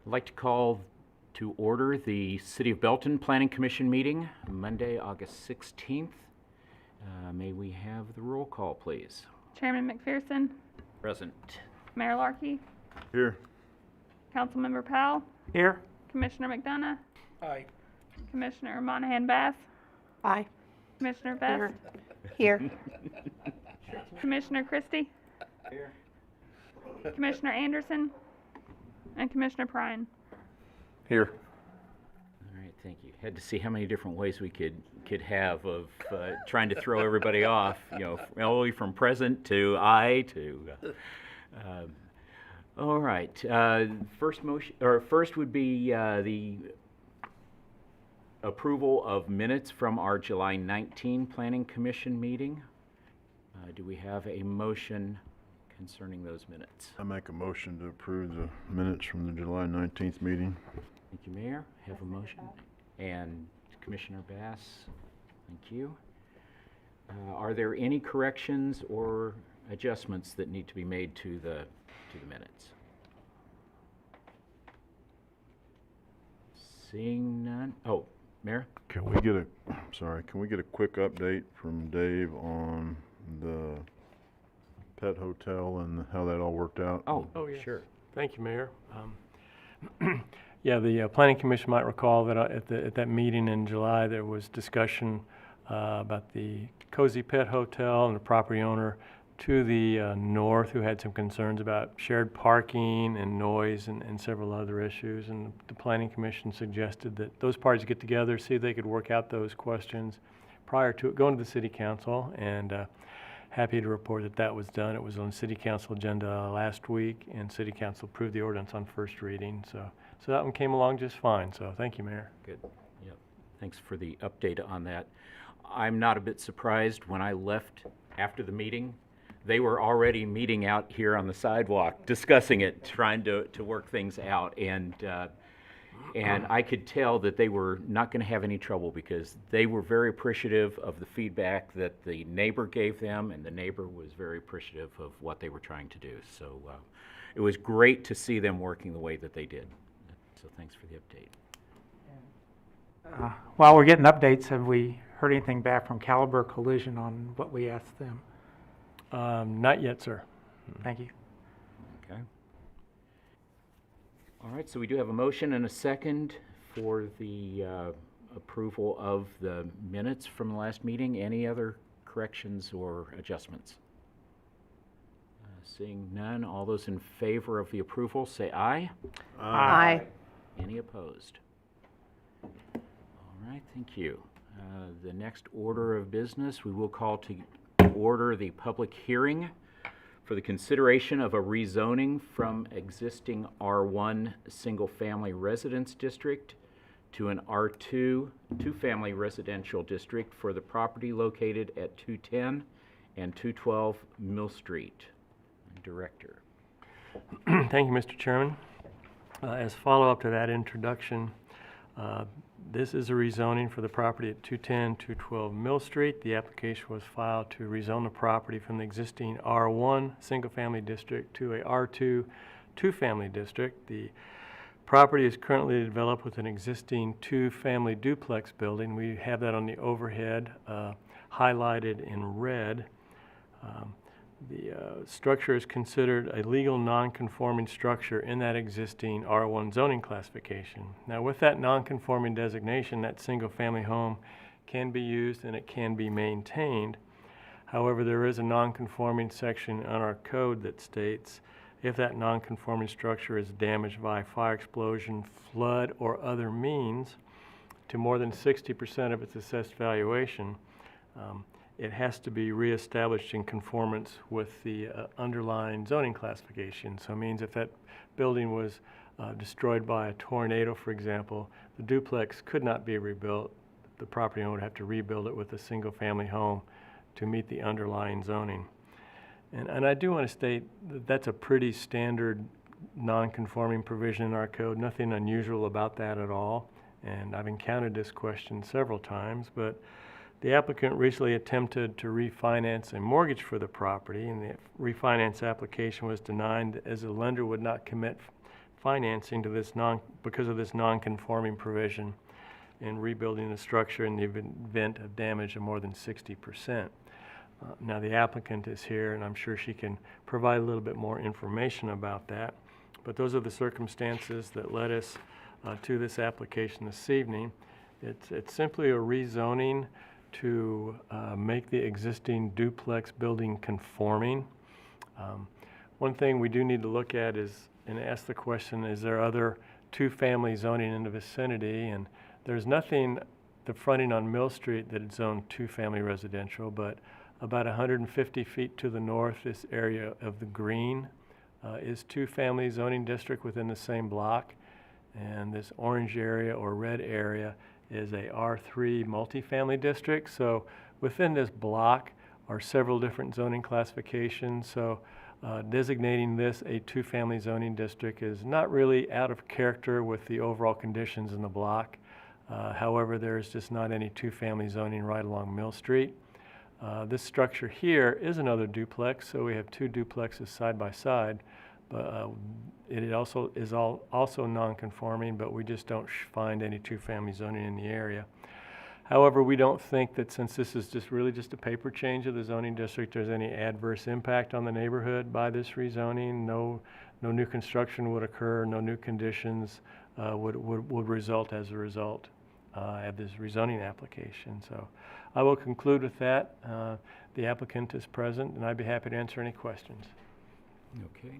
I'd like to call to order the City of Belton Planning Commission meeting, Monday, August 16th. May we have the roll call, please? Chairman McPherson, Present. Mayor Larkey, Here. Councilmember Powell, Here. Commissioner McDonough, Aye. Commissioner Monahan Bass, Aye. Commissioner Best, Here. Commissioner Christie, Here. Commissioner Anderson, and Commissioner Prine. Here. All right, thank you. Had to see how many different ways we could have of trying to throw everybody off, you know, all the way from present to aye to. All right. First would be the approval of minutes from our July 19 Planning Commission meeting. Do we have a motion concerning those minutes? I make a motion to approve the minutes from the July 19th meeting. Thank you, Mayor. Have a motion. And Commissioner Bass, thank you. Are there any corrections or adjustments that need to be made to the minutes? Seeing none. Oh, Mayor? Can we get a quick update from Dave on the pet hotel and how that all worked out? Oh, yes. Sure. Thank you, Mayor. Yeah, the Planning Commission might recall that at that meeting in July, there was discussion about the Cozy Pet Hotel and the property owner to the north who had some concerns about shared parking and noise and several other issues. And the Planning Commission suggested that those parties get together, see if they could work out those questions prior to it going to the City Council. And happy to report that that was done. It was on City Council agenda last week, and City Council approved the ordinance on first reading. So that one came along just fine. So thank you, Mayor. Good. Yep. Thanks for the update on that. I'm not a bit surprised. When I left after the meeting, they were already meeting out here on the sidewalk, discussing it, trying to work things out. And I could tell that they were not going to have any trouble because they were very appreciative of the feedback that the neighbor gave them, and the neighbor was very appreciative of what they were trying to do. So it was great to see them working the way that they did. So thanks for the update. While we're getting updates, have we heard anything back from Caliber Collision on what we asked them? Not yet, sir. Thank you. Okay. All right, so we do have a motion and a second for the approval of the minutes from the last meeting. Any other corrections or adjustments? Seeing none, all those in favor of the approval say aye. Aye. Any opposed? All right, thank you. The next order of business, we will call to order the public hearing for the consideration of a rezoning from existing R1 single-family residence district to an R2 two-family residential district for the property located at 210 and 212 Mill Street. Director. Thank you, Mr. Chairman. As follow-up to that introduction, this is a rezoning for the property at 210, 212 Mill Street. The application was filed to rezone the property from the existing R1 single-family district to a R2 two-family district. The property is currently developed with an existing two-family duplex building. We have that on the overhead highlighted in red. The structure is considered a legal non-conforming structure in that existing R1 zoning classification. Now, with that non-conforming designation, that single-family home can be used and it can be maintained. However, there is a non-conforming section on our code that states if that non-conforming structure is damaged by fire explosion, flood, or other means to more than 60% of its assessed valuation, it has to be reestablished in conformance with the underlying zoning classification. So it means if that building was destroyed by a tornado, for example, the duplex could not be rebuilt. The property owner would have to rebuild it with a single-family home to meet the underlying zoning. And I do want to state that that's a pretty standard non-conforming provision in our code, nothing unusual about that at all. And I've encountered this question several times, but the applicant recently attempted to refinance a mortgage for the property, and the refinance application was denied as the lender would not commit financing to this because of this non-conforming provision in rebuilding the structure in the event of damage of more than 60%. Now the applicant is here, and I'm sure she can provide a little bit more information about that. But those are the circumstances that led us to this application this evening. It's simply a rezoning to make the existing duplex building conforming. One thing we do need to look at is, and ask the question, is there other two-family zoning in the vicinity? And there's nothing, the fronting on Mill Street, that is zoned two-family residential, but about 150 feet to the north, this area of the green is two-family zoning district within the same block. And this orange area or red area is a R3 multifamily district. So within this block are several different zoning classifications. So designating this a two-family zoning district is not really out of character with the overall conditions in the block. However, there's just not any two-family zoning right along Mill Street. This structure here is another duplex, so we have two duplexes side by side, but it also is also non-conforming, but we just don't find any two-family zoning in the area. However, we don't think that since this is really just a paper change of the zoning district, there's any adverse impact on the neighborhood by this rezoning. No new construction would occur, no new conditions would result as a result of this rezoning application. So I will conclude with that. The applicant is present, and I'd be happy to answer any questions. Okay.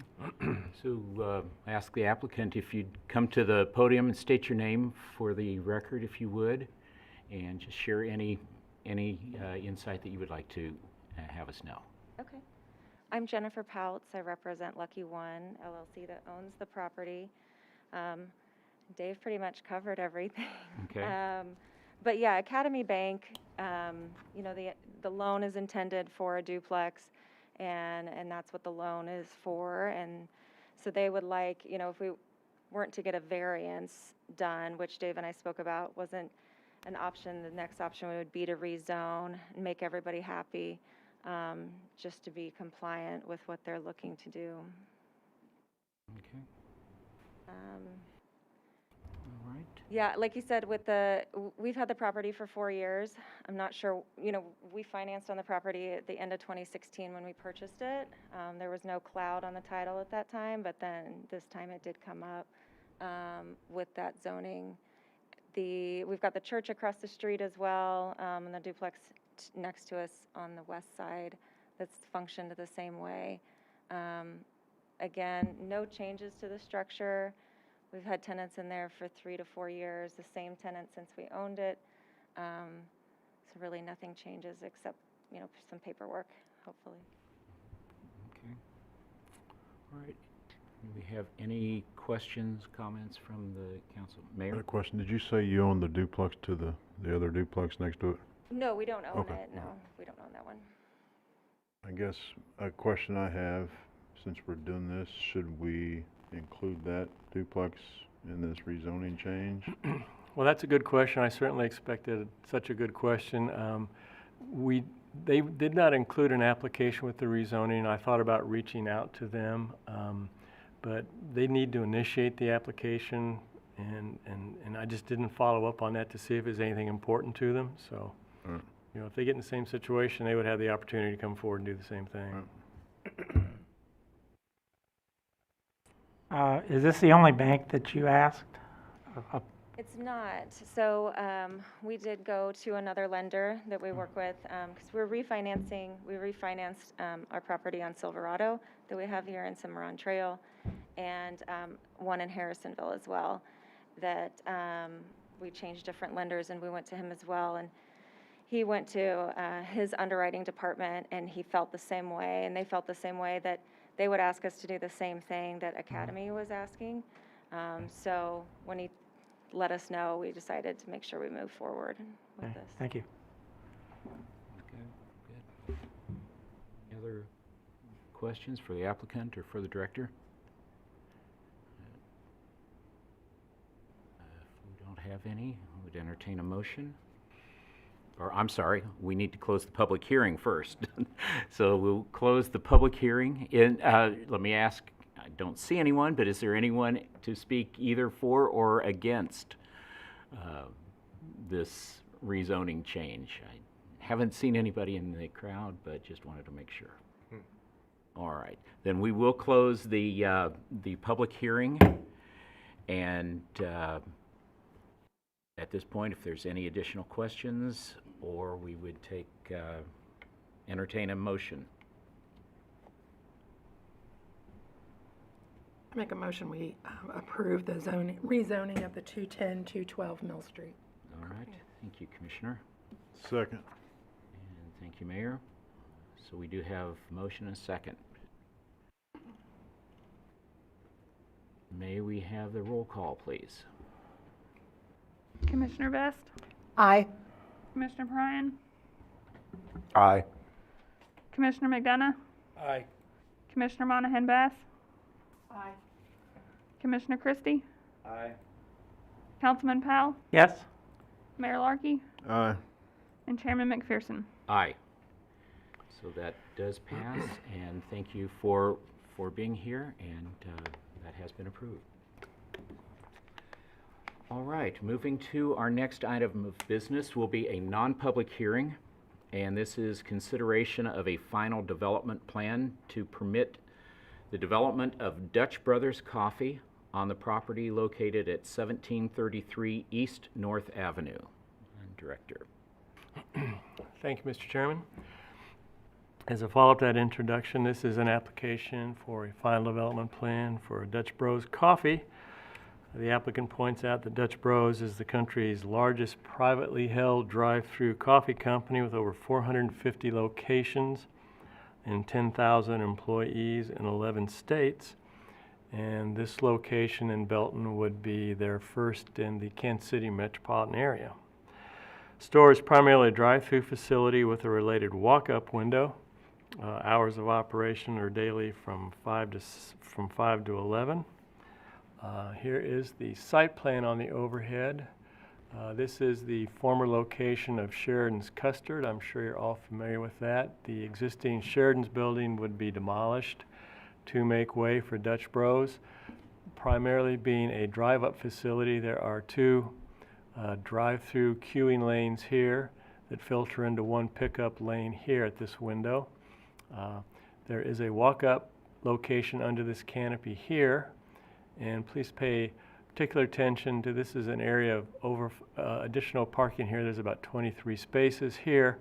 So I ask the applicant if you'd come to the podium and state your name for the record, if you would, and just share any insight that you would like to have us know. Okay. I'm Jennifer Pouts. I represent Lucky One LLC that owns the property. Dave pretty much covered everything. Okay. But yeah, Academy Bank, you know, the loan is intended for a duplex, and that's what the loan is for. And so they would like, you know, if we weren't to get a variance done, which Dave and I spoke about, wasn't an option. The next option would be to rezone and make everybody happy, just to be compliant with what they're looking to do. Okay. All right. Yeah, like you said, we've had the property for 4 years. I'm not sure, you know, we financed on the property at the end of 2016 when we purchased it. There was no cloud on the title at that time, but then this time it did come up with that zoning. We've got the church across the street as well, and the duplex next to us on the west side that's functioned the same way. Again, no changes to the structure. We've had tenants in there for 3 to 4 years, the same tenant since we owned it. So really nothing changes except, you know, some paperwork, hopefully. Okay. All right. Do we have any questions, comments from the council? I had Mayor? a question. Did you say you own the duplex to the other duplex next to it? No, we don't own Okay. it. No, we don't own that one. I guess a question I have, since we're doing this, should we include that duplex in this rezoning change? Well, that's a good question. I certainly expected such a good question. They did not include an application with the rezoning. I thought about reaching out to them, but they need to initiate the application, and I just didn't follow up on that to see if there's anything important to them. So, Right. you know, if they get in the same situation, they would have the opportunity to come forward and do the same thing. Right. Is this the only bank that you asked? It's not. So we did go to another lender that we work with because we're refinancing. We refinanced our property on Silverado that we have here in Cimarron Trail, and one in Harrisonville as well. That we changed different lenders, and we went to him as well. And he went to his underwriting department, and he felt the same way, and they felt the same way, that they would ask us to do the same thing that Academy was asking. So when he let us know, we decided to make sure we move forward with Okay, this. thank you. Okay, good. Any other questions for the applicant or for the director? If we don't have any, I would entertain a motion. Or, I'm sorry, we need to close the public hearing first. So we'll close the public hearing. Let me ask, I don't see anyone, but is there anyone to speak either for or against this rezoning change? I haven't seen anybody in the crowd, but just wanted to make sure. All right, then we will close the public hearing, and at this point, if there's any additional questions, or we would entertain a motion. I make a motion we approve the rezoning of the 210, 212 Mill Street. All right, thank you, Commissioner, Second. and thank you, Mayor. So we do have motion and a second. May we have the roll call, please? Commissioner Best? Aye. Commissioner Prine? Aye. Commissioner McDonough? Aye. Commissioner Monahan Bass? Aye. Commissioner Christie? Aye. Councilman Powell? Yes? Mayor Larkey? Aye. And Chairman McPherson? Aye. So that does pass, and thank you for being here, and that has been approved. All right, moving to our next item of business will be a non-public hearing, and this is consideration of a final development plan to permit the development of Dutch Brothers Coffee on the property located at 1733 East North Avenue. Director. Thank you, Mr. Chairman. As a follow-up to that introduction, this is an application for a final development plan for Dutch Bros Coffee. The applicant points out that Dutch Bros is the country's largest privately held drive-through coffee company with over 450 locations and 10,000 employees in 11 states. And this location in Belton would be their first in the Kansas City metropolitan area. Store is primarily a drive-through facility with a related walk-up window. Hours of operation are daily from 5 to 11. Here is the site plan on the overhead. This is the former location of Sheridan's Custard. I'm sure you're all familiar with that. The existing Sheridan's building would be demolished to make way for Dutch Bros. Primarily being a drive-up facility, there are two drive-through queuing lanes here that filter into one pickup lane here at this window. There is a walk-up location under this canopy here, and please pay particular attention to this is an area of additional parking here. There's about 23 spaces here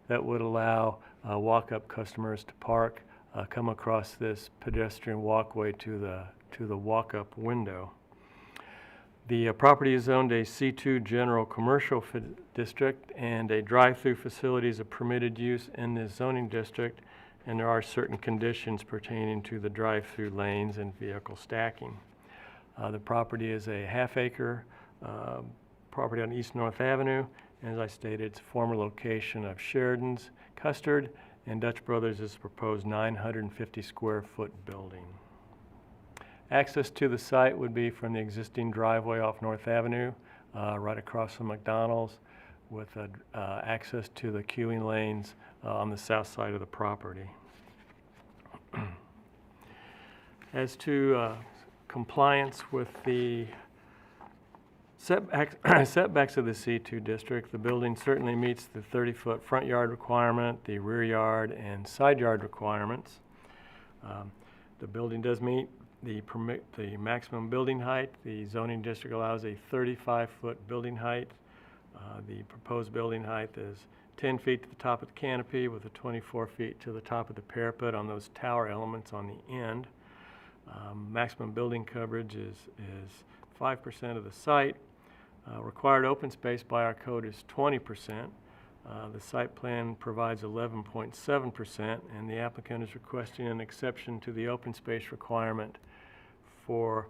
that would allow walk-up customers to park, come across this pedestrian walkway to the walk-up window. The property is zoned a C2 general commercial district, and a drive-through facility is a permitted use in this zoning district, and there are certain conditions pertaining to the drive-through lanes and vehicle stacking. The property is a half-acre property on East North Avenue, and as I stated, it's a former location of Sheridan's Custard, and Dutch Brothers is a proposed 950 square foot building. Access to the site would be from the existing driveway off North Avenue, right across from McDonald's, with access to the queuing lanes on the south side of the property. As to compliance with the setbacks of the C2 district, the building certainly meets the 30-foot front yard requirement, the rear yard and side yard requirements. The building does meet the maximum building height. The zoning district allows a 35-foot building height. The proposed building height is 10 feet to the top of the canopy with a 24 feet to the top of the parapet on those tower elements on the end. Maximum building coverage is 5% of the site. Required open space by our code is 20%. The site plan provides 11.7%, and the applicant is requesting an exception to the open space requirement for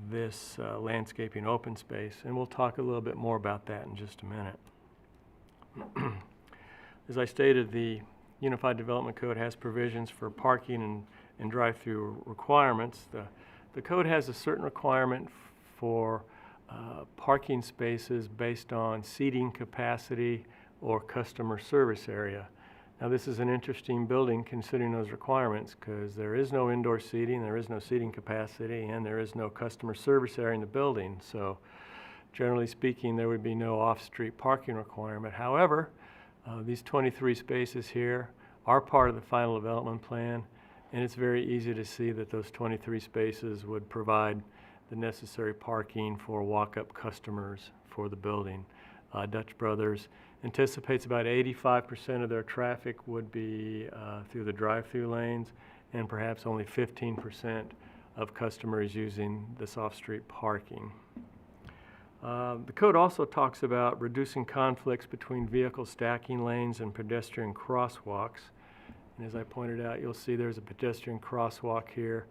this landscaping open space, and we'll talk a little bit more about that in just a minute. As I stated, the Unified Development Code has provisions for parking and drive-through requirements. The code has a certain requirement for parking spaces based on seating capacity or customer service area. Now, this is an interesting building considering those requirements because there is no indoor seating, there is no seating capacity, and there is no customer service area in the building. So generally speaking, there would be no off-street parking requirement. However, these 23 spaces here are part of the final development plan, and it's very easy to see that those 23 spaces would provide the necessary parking for walk-up customers for the building. Dutch Brothers anticipates about 85% of their traffic would be through the drive-through lanes, and perhaps only 15% of customers using this off-street parking. The code also talks about reducing conflicts between vehicle stacking lanes and pedestrian crosswalks. And as I pointed out, you'll see there's a pedestrian crosswalk here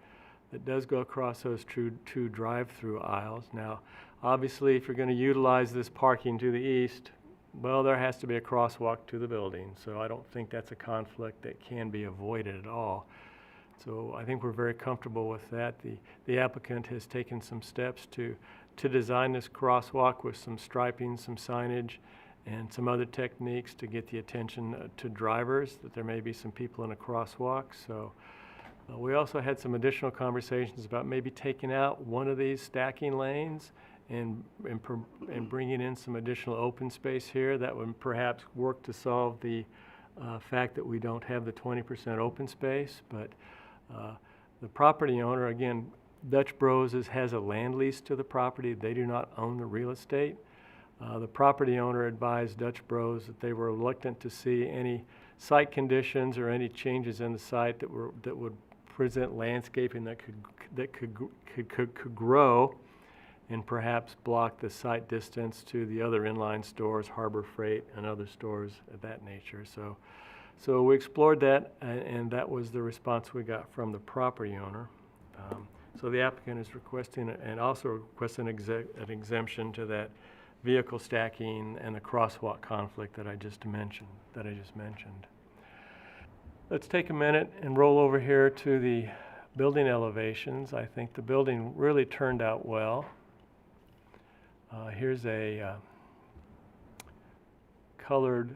that does go across those two drive-through aisles. Now, obviously, if you're going to utilize this parking to the east, well, there has to be a crosswalk to the building. So I don't think that's a conflict that can be avoided at all. So I think we're very comfortable with that. The applicant has taken some steps to design this crosswalk with some striping, some signage, and some other techniques to get the attention to drivers, that there may be some people in a crosswalk. So we also had some additional conversations about maybe taking out one of these stacking lanes and bringing in some additional open space here that would perhaps work to solve the fact that we don't have the 20% open space. But the property owner, again, Dutch Bros has a land lease to the property. They do not own the real estate. The property owner advised Dutch Bros that they were reluctant to see any site conditions or any changes in the site that would present landscaping that could grow and perhaps block the site distance to the other inline stores, Harbor Freight, and other stores of that nature. So we explored that, and that was the response we got from the property owner. So the applicant is requesting and also requesting an exemption to that vehicle stacking and the crosswalk conflict that I just mentioned. Let's take a minute and roll over here to the building elevations. I think the building really turned out well. Here's a colored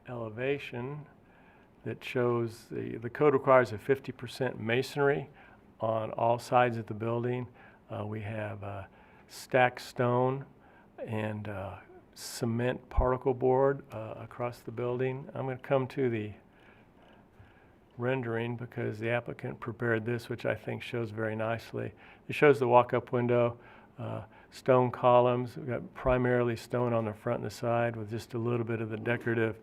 elevation that shows the code requires a 50% masonry on all sides of the building. We have stacked stone and cement particle board across the building. I'm going to come to the rendering because the applicant prepared this, which I think shows very nicely. It shows the walk-up window, stone columns. We've got primarily stone on the front and the side with just a little bit of the decorative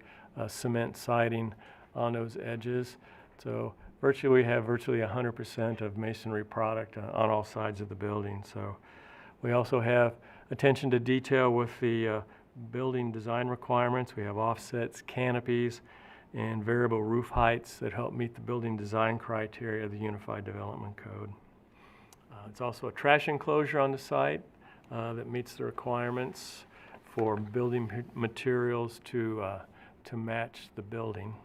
cement siding on those edges. So we have virtually 100% of masonry product on all sides of the building. So we also have attention to detail with the building design requirements. We have offsets, canopies, and variable roof heights that help meet the building design criteria of the Unified Development Code. It's also a trash enclosure on the site that meets the requirements for building materials to match the building.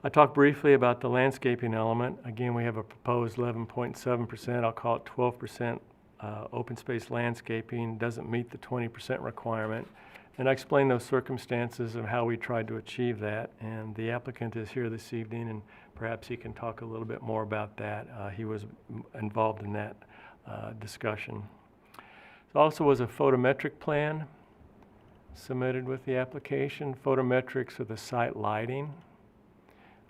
I talked briefly about the landscaping element. Again, we have a proposed 11.7%, I'll call it 12% open space landscaping, doesn't meet the 20% requirement. And I explained those circumstances of how we tried to achieve that. And the applicant is here this evening, and perhaps he can talk a little bit more about that. He was involved in that discussion. There also was a photometric plan submitted with the application, photometrics of the site lighting.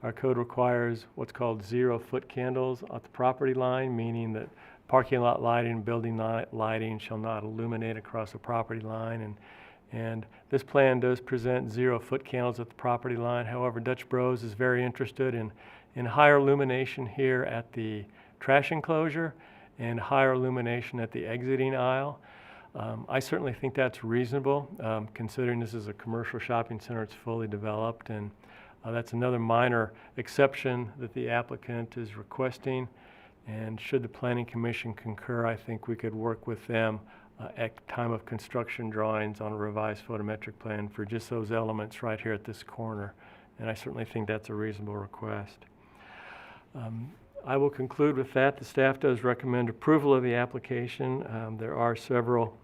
Our code requires what's called 0-foot candles at the property line, meaning that parking lot lighting, building lighting shall not illuminate across the property line. And this plan does present 0-foot candles at the property line. However, Dutch Bros is very interested in higher illumination here at the trash enclosure and higher illumination at the exiting aisle. I certainly think that's reasonable, considering this is a commercial shopping center, it's fully developed, and that's another minor exception that the applicant is requesting. And should the Planning Commission concur, I think we could work with them at time of construction drawings on a revised photometric plan for just those elements right here at this corner. And I certainly think that's a reasonable request. I will conclude with that. The staff does recommend approval of the application. There are several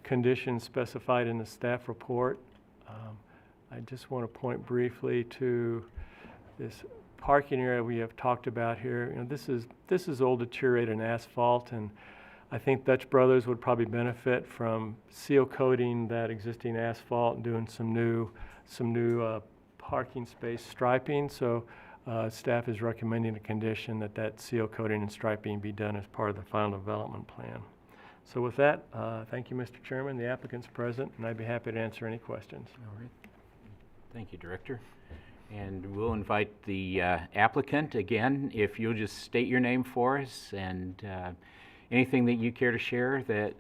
conditions specified in the staff report. I just want to point briefly to this parking area we have talked about here. You know, this is old deteriorated asphalt, and I think Dutch Brothers would probably benefit from seal coating that existing asphalt and doing some new parking space striping. So staff is recommending a condition that seal coating and striping be done as part of the final development plan. So with that, thank you, Mr. Chairman. The applicant's present, and I'd be happy to answer any questions. All right. Thank you, Director. And we'll invite the applicant again, if you'll just state your name for us and anything that you care to share that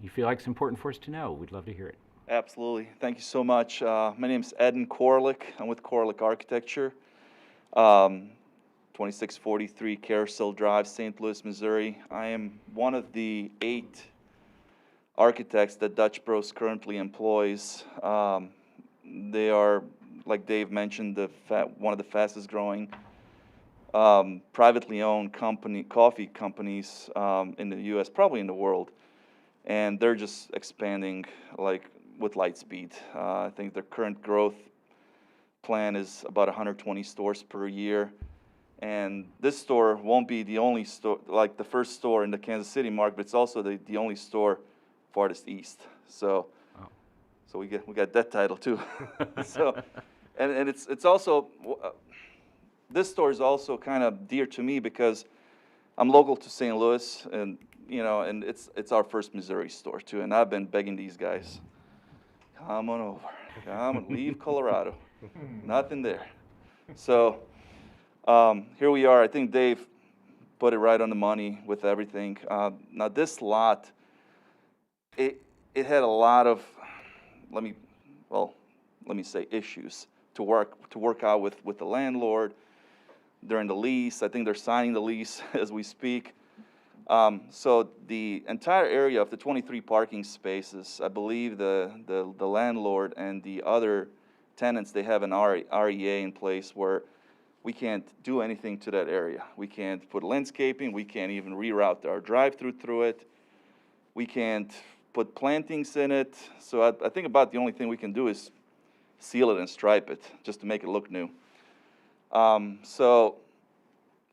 you feel like is important for us to know. We'd love to hear it. Absolutely. Thank you so much. My name is Eden Korlick. I'm with Korlick Architecture, 2643 Carousel Drive, St. Louis, Missouri. I am one of the 8 architects that Dutch Bros currently employs. They are, like Dave mentioned, one of the fastest growing privately owned coffee companies in the U.S., probably in the world. And they're just expanding like with light speed. I think their current growth plan is about 120 stores per year. And this store won't be the only store, like the first store in the Kansas City market, but it's also the only store farthest east. So, so we got that title too. So, and it's also this store is also kind of dear to me because I'm local to St. Louis, and you know, and it's our first Missouri store too. And I've been begging these guys, come on over, come and leave Colorado, nothing there. So here we are. I think Dave put it right on the money with everything. Now this lot, it had a lot of, let me say issues to work out with the landlord during the lease. I think they're signing the lease as we speak. So the entire area of the 23 parking spaces, I believe the landlord and the other tenants, they have an REA in place where we can't do anything to that area. We can't put landscaping. We can't even reroute our drive-through through it. We can't put plantings in it. So I think about the only thing we can do is seal it and stripe it just to make it look new. So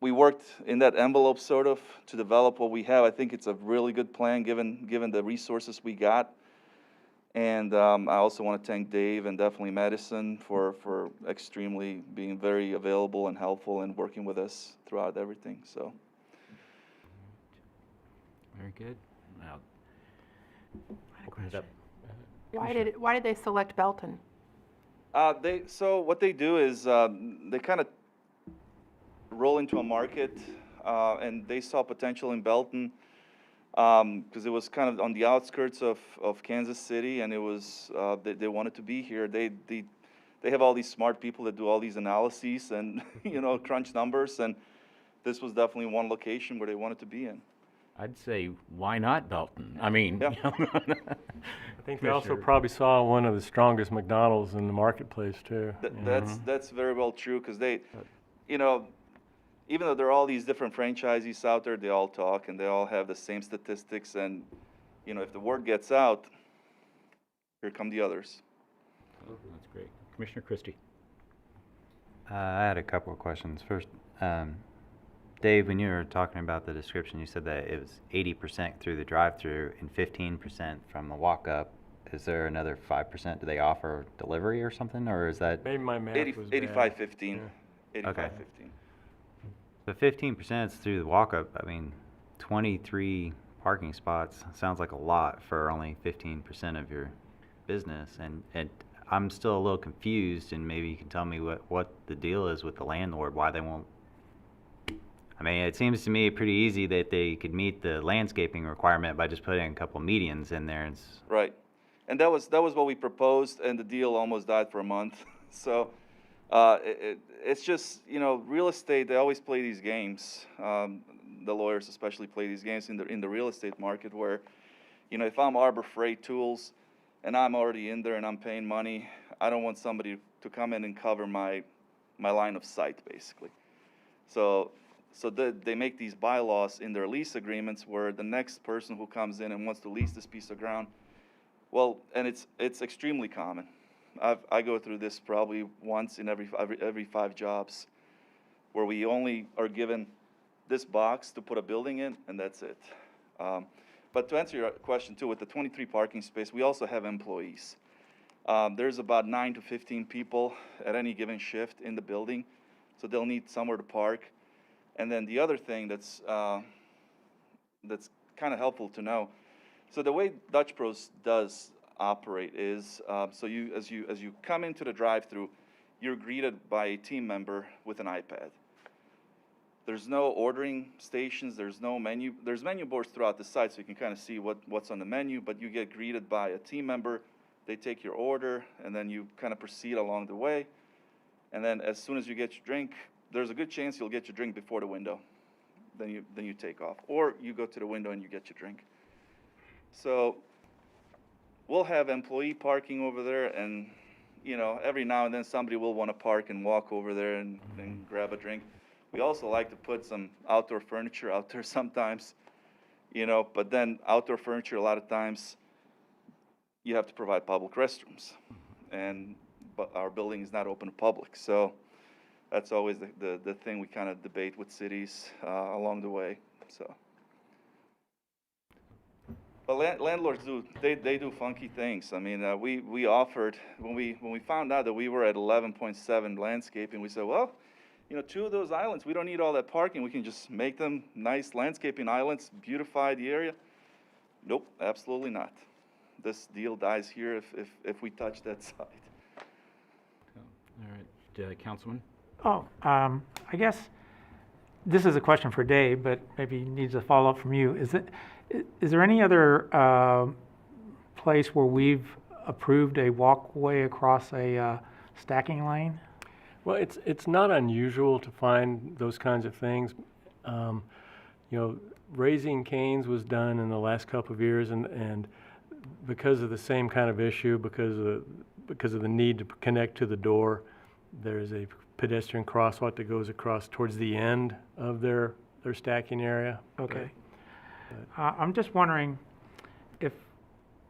we worked in that envelope sort of to develop what we have. I think it's a really good plan given the resources we got. And I also want to thank Dave and definitely Madison for extremely being very available and helpful and working with us throughout everything. So. Very good. Now, Why did they select Belton? So what they do is they kind of roll into a market, and they saw potential in Belton because it was kind of on the outskirts of Kansas City, and it was they wanted to be here. They have all these smart people that do all these analyses and you know, crunch numbers, and this was definitely one location where they wanted to be in. I'd say, why not Belton? I mean, Yeah. I think they also probably saw one of the strongest McDonald's in the marketplace too. That's very well true because they, you know, even though there are all these different franchisees out there, they all talk and they all have the same statistics, and you know, if the word gets out, here come the others. Oh, that's great. Commissioner Christie. I had a couple of questions. First, Dave, when you were talking about the description, you said that it was 80% through the drive-through and 15% from the walk-up. Is there another 5%? Do they offer delivery or something, or is that? Maybe my math was 85-15. Yeah. 85-15. Okay. So 15% is through the walk-up. I mean, 23 parking spots sounds like a lot for only 15% of your business, and I'm still a little confused, and maybe you can tell me what the deal is with the landlord, why they won't. I mean, it seems to me pretty easy that they could meet the landscaping requirement by just putting a couple medians in there. Right, and that was what we proposed, and the deal almost died for a month. So it's just, you know, real estate. They always play these games. The lawyers especially play these games in the real estate market, where, you know, if I'm Arbor Freight Tools and I'm already in there and I'm paying money, I don't want somebody to come in and cover my line of sight, basically. So they make these bylaws in their lease agreements where the next person who comes in and wants to lease this piece of ground, well, and it's extremely common. I go through this probably once in every 5 jobs, where we only are given this box to put a building in, and that's it. But to answer your question too, with the 23 parking space, we also have employees. There's about 9 to 15 people at any given shift in the building, so they'll need somewhere to park. And then the other thing that's kind of helpful to know, so the way Dutch Bros does operate is, so as you come into the drive-through, you're greeted by a team member with an iPad. There's no ordering stations, there's no menu. There's menu boards throughout the site, so you can kind of see what's on the menu, but you get greeted by a team member. They take your order, and then you kind of proceed along the way. And then as soon as you get your drink, there's a good chance you'll get your drink before the window. Then you take off. Or you go to the window and you get your drink. So we'll have employee parking over there, and every now and then somebody will want to park and walk over there and grab a drink. We also like to put some outdoor furniture out there sometimes, but then outdoor furniture, a lot of times, you have to provide public restrooms, but our building is not open to public, so that's always the thing we kind of debate with cities along the way. So, but landlords they do funky things. I mean, we offered when we found out that we were at 11.7 landscaping, we said, well, 2 of those islands, we don't need all that parking. We can just make them nice landscaping islands, beautify the area. Nope, absolutely not. This deal dies here if we touch that site. All right, Councilman? I guess this is a question for Dave, but maybe needs a follow-up from you. Is there any other place where we've approved a walkway across a stacking lane? Well, it's not unusual to find those kinds of things. Raising Cane's was done in the last couple of years, and because of the same kind of issue, because of the need to connect to the door, there's a pedestrian crosswalk that goes across towards the end of their stacking area. Okay. I'm just wondering if,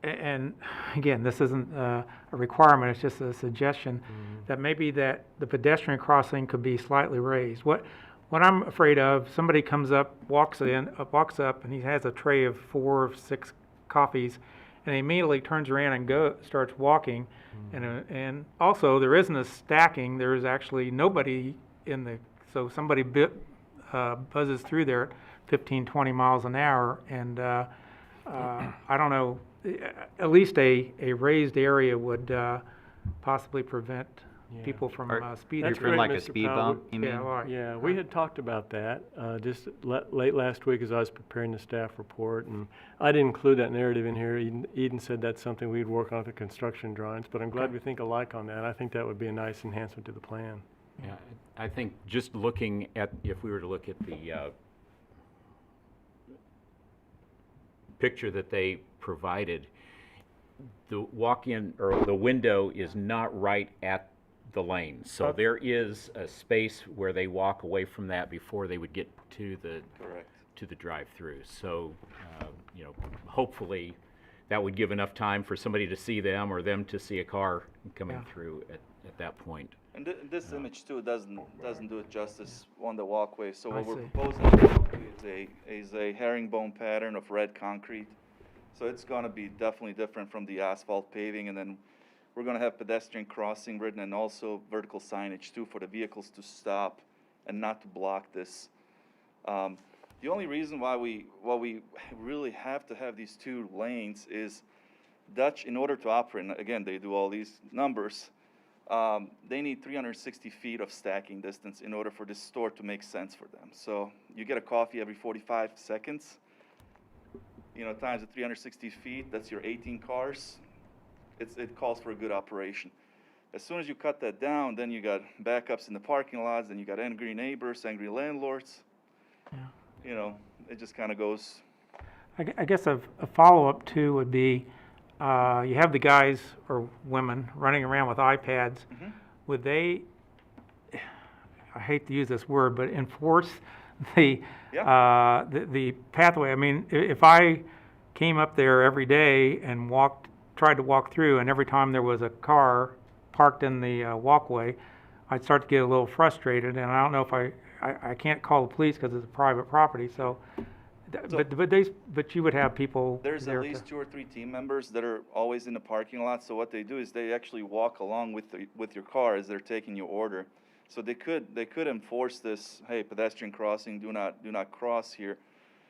and again, this isn't a requirement, it's just a suggestion, that maybe that the pedestrian crossing could be slightly raised. What I'm afraid of, somebody comes up, walks up, and he has a tray of 4 or 6 coffees, and he immediately turns around and starts walking. And also, there isn't a stacking. There is actually nobody so somebody buzzes through there at 15, 20 miles an hour, and I don't know, at least a raised area would possibly prevent people from speeding. That's From great, like a Mr. speed Powell. bump, you mean? Yeah, right. Yeah, we had talked about that just late last week as I was preparing the staff report, and I didn't include that narrative in here. Eden said that's something we'd work on with the construction drawings, but I'm glad we think alike on that. I think that would be a nice enhancement to the plan. Yeah, I think just looking at, if we were to look at the picture that they provided, the walk-in or the window is not right at the lane. So there is a space where they walk away from that before they would get to the Correct. to the drive-through. So, hopefully that would give enough time for somebody to see them or them to see a car coming through at that point. And this image too doesn't do it justice on the walkway. So I what we're see. proposing on the walkway is a herringbone pattern of red concrete. So it's going to be definitely different from the asphalt paving, and then we're going to have pedestrian crossing written and also vertical signage too for the vehicles to stop and not to block this. The only reason why we really have to have these 2 lanes is Dutch, in order to operate, and again, they do all these numbers, they need 360 feet of stacking distance in order for this store to make sense for them. So you get a coffee every 45 seconds, times the 360 feet, that's your 18 cars. It calls for a good operation. As soon as you cut that down, then you got backups in the parking lots, then you got angry neighbors, angry landlords. Yeah. It just kind of goes. I guess a follow-up too would be, you have the guys or women running around with iPads. Would they, I hate to use this word, but enforce the pathway? I mean, if I came up there every day and tried to walk through, and every time there was a car parked in the walkway, I'd start to get a little frustrated, and I don't know if I can't call the police because it's a private property, so, but you would have people There's there at to. least 2 or 3 team members that are always in the parking lot, so what they do is they actually walk along with your car as they're taking your order. So they could enforce this, hey, pedestrian crossing, do not cross here.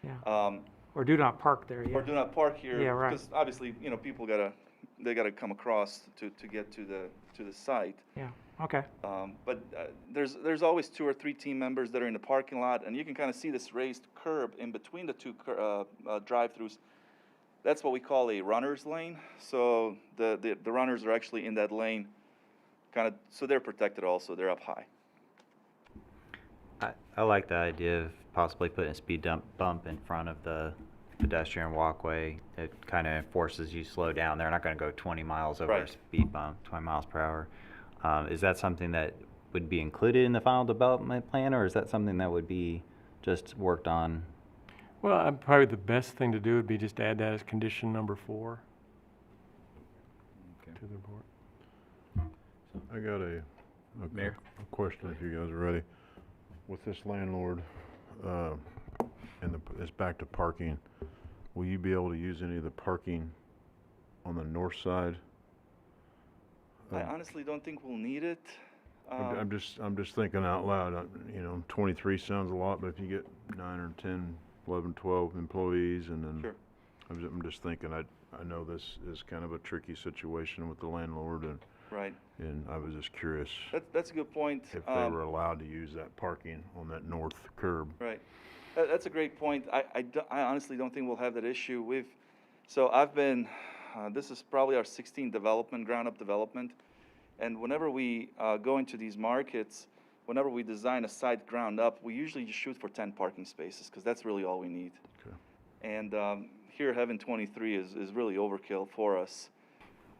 Yeah. Or do not park there, yeah. Or do not park here. Yeah, right. Because obviously, people gotta come across to get to the site. Yeah, okay. But there's always 2 or 3 team members that are in the parking lot, and you can kind of see this raised curb in between the 2 drive-throughs. That's what we call a runner's lane. So the runners are actually in that lane, kind of, so they're protected also. They're up high. I like the idea of possibly putting a speed bump in front of the pedestrian walkway. It kind of forces you to slow down. They're not going to go 20 miles over a Right. speed bump, 20 miles per hour. Is that something that would be included in the final development plan, or is that something that would be just worked on? Well, probably the best thing to do would be just add that as condition number 4 to the board. I got a Mayor? question if you guys are ready. With this landlord, and it's back to parking, will you be able to use any of the parking on the north side? I honestly don't think we'll need it. I'm just thinking out loud. 23 sounds a lot, but if you get 9 or 10, 11, 12 employees, and then Sure. I'm just thinking. I know this is kind of a tricky situation with the landlord, Right. and I was just curious That's a good point. if they were allowed to use that parking on that north curb. Right. That's a great point. I honestly don't think we'll have that issue. So I've been, this is probably our 16th development, ground-up development. And whenever we go into these markets, whenever we design a site ground up, we usually just shoot for 10 parking spaces, because that's really all we need. Okay. And here having 23 is really overkill for us.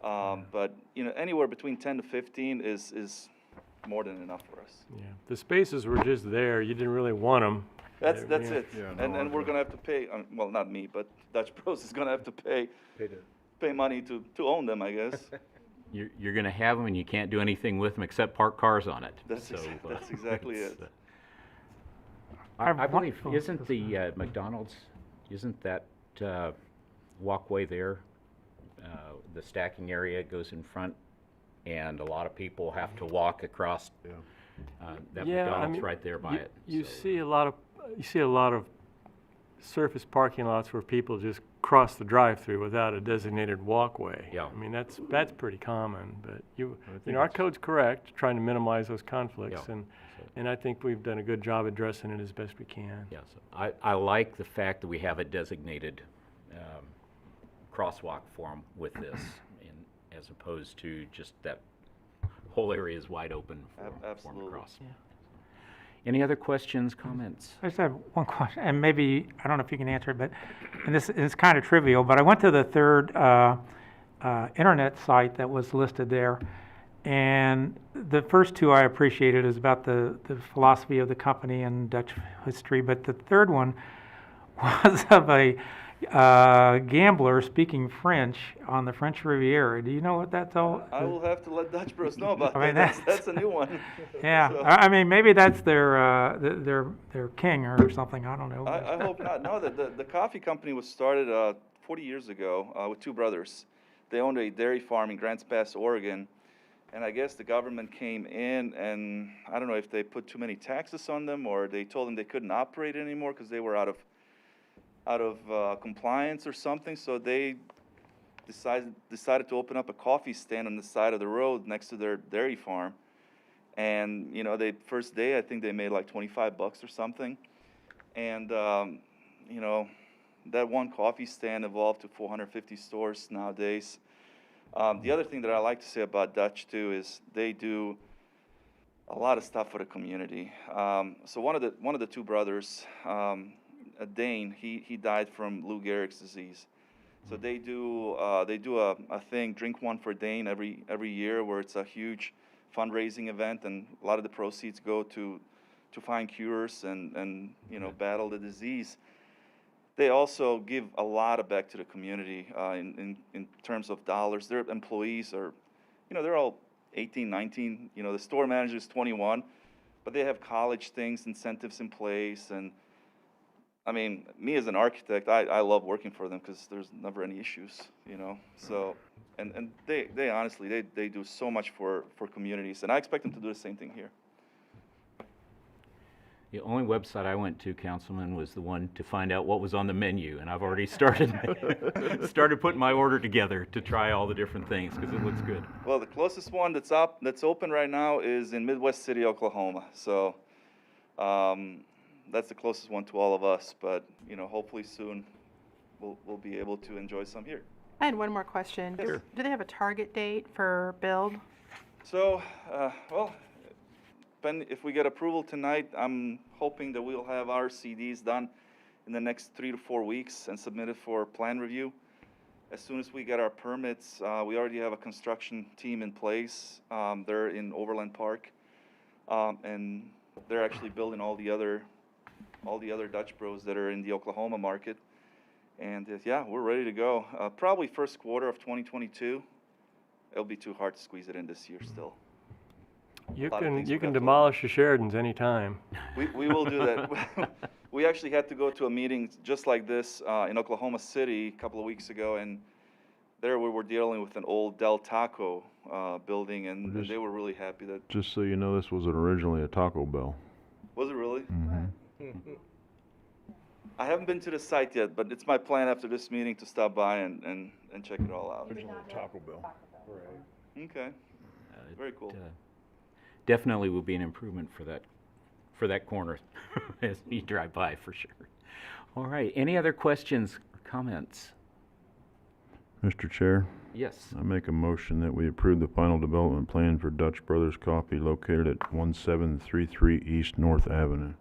But anywhere between 10 to 15 is more than enough for us. Yeah, the spaces were just there. You didn't really want them. That's it. Yeah, And no, we're gonna have to pay, well, not me, but Dutch Bros is gonna have to pay Pay money to own them, I guess. You're going to have them, and you can't do anything with them except park cars on it. That's exactly it's, it. I believe, isn't the McDonald's, isn't that walkway there, the stacking area goes in front, and a lot of people have to walk across Yeah. that Yeah, I McDonald's mean, right there by it. You so- see a lot of surface parking lots where people just cross the drive-through without a designated walkway. Yeah. I mean, that's pretty common, but think our it's- code's correct, trying to minimize those conflicts, Yeah. and I think we've done a good job addressing it as best we can. Yes, I like the fact that we have a designated crosswalk for 'em with this, as opposed to just that whole area is wide open for 'em to Absolutely. cross. Any other questions, comments? I just have one question, and maybe, I don't know if you can answer it, but, and this is kind of trivial, but I went to the third internet site that was listed there, and the first 2 I appreciated is about the philosophy of the company and Dutch history, but the third one was of a gambler speaking French on the French Riviera. Do you know what that's all? I will have to let Dutch Bros know about I mean, that. That's a new one. Yeah, So- I mean, maybe that's their king or something, I don't know. I hope not. No, the coffee company was started 40 years ago with 2 brothers. They owned a dairy farm in Grants Pass, Oregon, and I guess the government came in, and I don't know if they put too many taxes on them, or they told them they couldn't operate anymore because they were out of compliance or something. So they decided to open up a coffee stand on the side of the road next to their dairy farm. And they first day I think they made like $25 or something. And that one coffee stand evolved to 450 stores nowadays. The other thing that I like to say about Dutch too is they do a lot of stuff for the community. So one of the 2 brothers, a Dane, he died from Lou Gehrig's disease. So they do a thing, Drink One for Dane, every year, where it's a huge fundraising event, and a lot of the proceeds go to find cures and battle the disease. They also give a lot of back to the community in terms of dollars. Their employees are, they're all 18, 19. You know, the store manager is 21, but they have college things, incentives in place. And I mean, me as an architect, I love working for them because there's never any issues, you know. So, and they honestly, they do so much for communities, and I expect them to do the same thing here. The only website I went to, Councilman, was the one to find out what was on the menu, and I've already started putting my order together to try all the different things because it looks good. Well, the closest one that's open right now is in Midwest City, Oklahoma. So that's the closest one to all of us. But you know, hopefully soon we'll be able to enjoy some here. I had one more question. Yes. Do they have a target date for build? So, well, if we get approval tonight, I'm hoping that we'll have our CDs done in the next 3 to 4 weeks and submitted for plan review. As soon as we get our permits, we already have a construction team in place. They're in Overland Park, and they're actually building all the other Dutch Bros that are in the Oklahoma market. And yeah, we're ready to go. Probably first quarter of 2022. It'll be too hard to squeeze it in this year still. You lot of things can we have to- demolish your Sheratons anytime. We will do that. We actually had to go to a meeting just like this in Oklahoma City a couple of weeks ago, and there we were dealing with an old Del Taco building, and Just- they were really happy that. Just so you know, this was originally a Taco Bell. Was it really? Mm-hmm. I haven't been to the site yet, but it's my plan after this meeting to stop by and check it all out. Originally a Taco Bell. Okay, very cool. Definitely will be an improvement for that corner as you drive by, for sure. All right, any other questions or comments? Mr. Chair, Yes. I make a motion that we approve the final development plan for Dutch Brothers Coffee located at 1733 East North Avenue.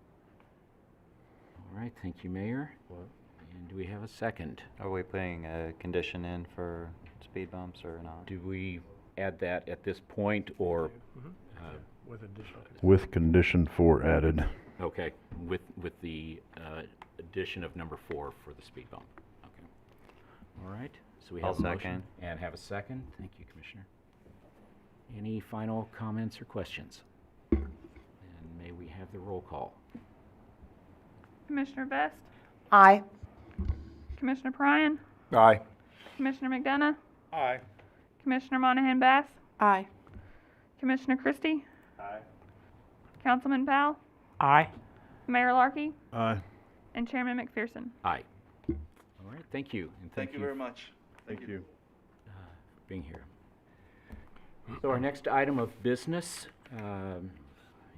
All right, thank you, Mayor. And do we have a second? Are we putting a condition in for speed bumps or not? Do we add that at this point, or, With additional. With condition 4 added. okay, with the addition of number 4 for the speed bump? Okay. All right, so we I'll have a motion. second. And have a second. Thank you, Commissioner. Any final comments or questions? And may we have the roll call? Commissioner Best, Aye. Commissioner Pryan, Aye. Commissioner McDonough, Aye. Commissioner Monahan Bass, Aye. Commissioner Christie. Councilman Powell, Aye. Mayor Larkey, Aye. and Chairman McPherson. Aye. All right, thank you. And Thank you very much. Thank you. for being here. So our next item of business